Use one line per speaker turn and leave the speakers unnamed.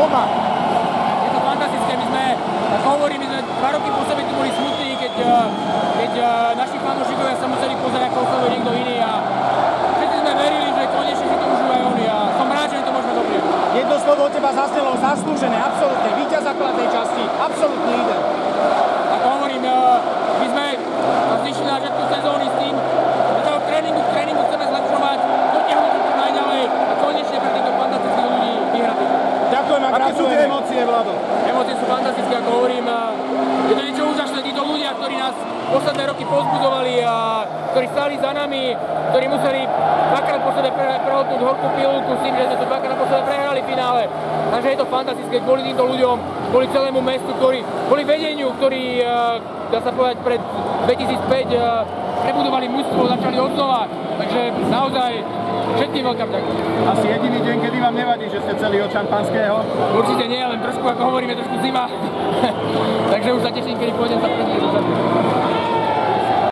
doma.
Je to fantastické, my sme 2 roky po sebe tu boli smutní, keď naši fanúšikovia sa museli pozerať, ako oslavuje niekto iný a všetci sme verili, že konečne si to užívajú oni a som rád, že to môžeme doprieť.
Jedno slovo od teba zaznelo, zaslúžené, absolútne, víťaz základnej časti, absolútny líder.
Ako hovorím, my sme zišli na začiatku sezóny s tým, že sa v tréningu chceme zlepšovať, dotiahnuť to najďalej a konečne pre týchto fantastických ľudí vyhrať.
Ďakujem a gratulujem. Aké sú tie emócie, Vlado?
Emócie sú fantastické, ako hovorím. Je to niečo úžasné, títo ľudia, ktorí nás posledné roky povzbudzovali a ktorí stáli za nami, ktorí museli dvakrát po sebe prehltnúť horkú pilulku s tým, že sme to dvakrát po sebe prehrali v finále. Takže je to fantastické kvôli týmto ľuďom, kvôli celému mestu, kvôli vedeniu, ktorí, dá sa povedať, pred 2005 prebudovali mužstvo, začali od znova. Takže naozaj všetkým veľká vďaka.
Asi jediný deň, kedy vám nevadí, že ste celý od šampanského?
Určite nie, len trošku, ako hovoríme, trošku zima. Takže už sa teším, kedy pôjdem sa predtým.